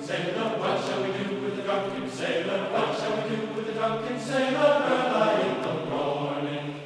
drunken sailor? What shall we do with the drunken sailor? What shall we do with the drunken sailor early in the morning?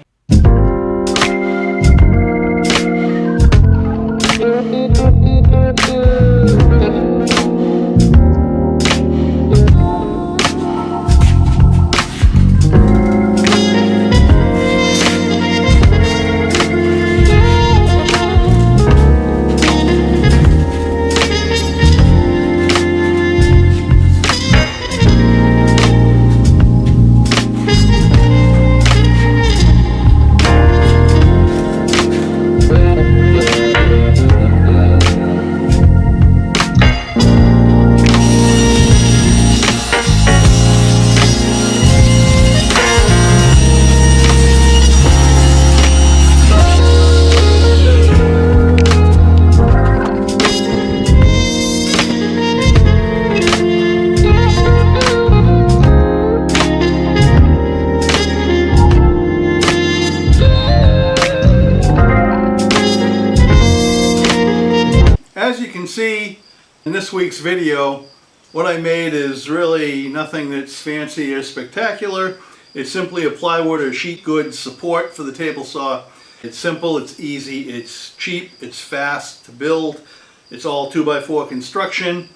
As you can see in this week's video, what I made is really nothing that's fancy or spectacular. It's simply a plywood or sheet goods support for the table saw. It's simple, it's easy, it's cheap, it's fast to build. It's all 2x4 construction.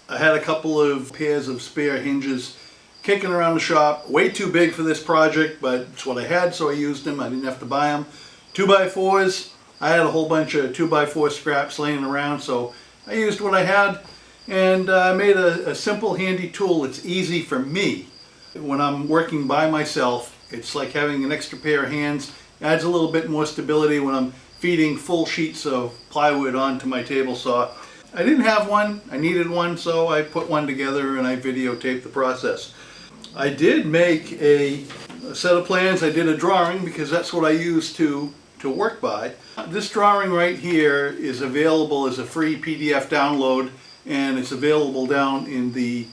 I had a couple of pairs of spare hinges kicking around the shop. Way too big for this project, but it's what I had, so I used them. I didn't have to buy them. 2x4s. I had a whole bunch of 2x4 scraps laying around, so I used what I had and made a simple, handy tool. It's easy for me. When I'm working by myself, it's like having an extra pair of hands. It adds a little bit more stability when I'm feeding full sheets of plywood onto my table saw. I didn't have one, I needed one, so I put one together and I videotaped the process. I did make a set of plans. I did a drawing because that's what I use to work by. This drawing right here is available as a free PDF download, and it's available down in the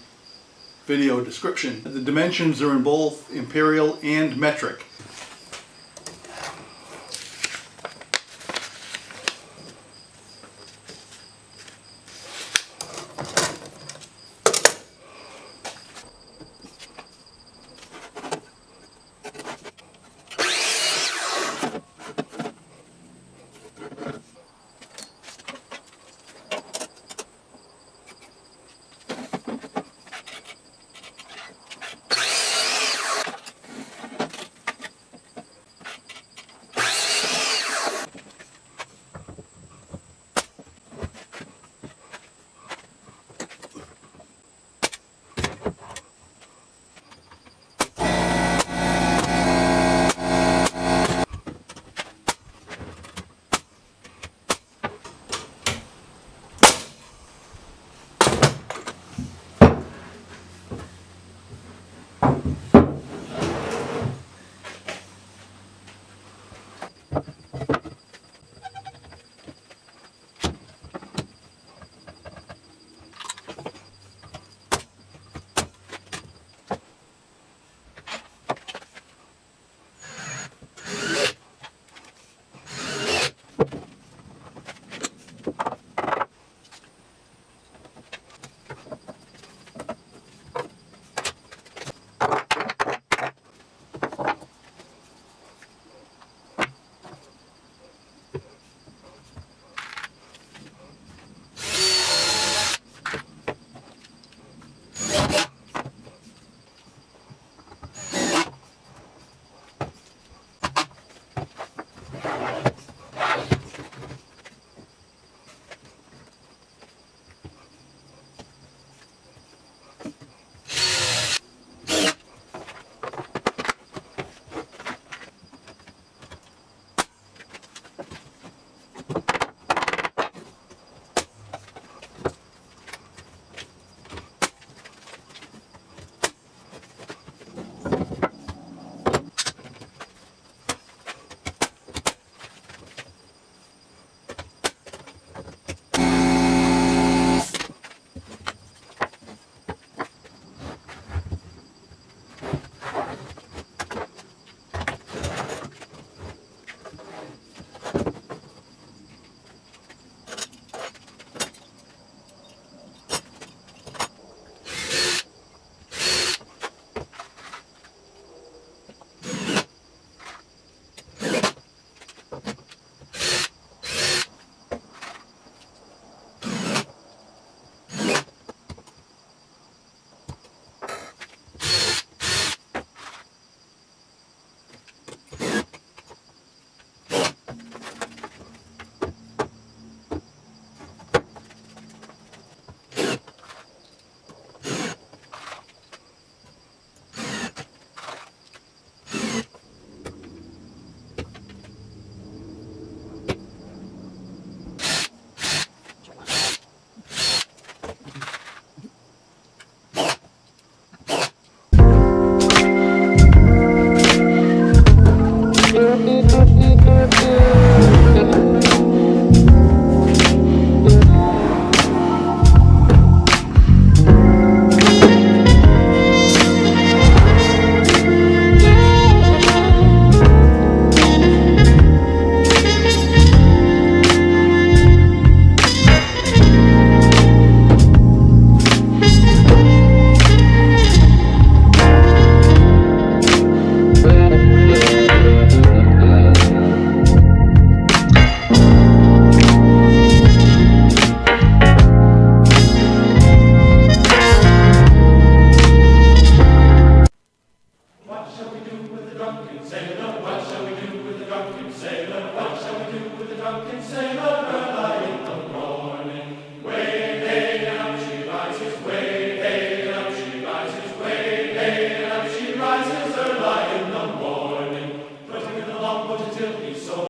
video description. The dimensions are in both imperial and metric.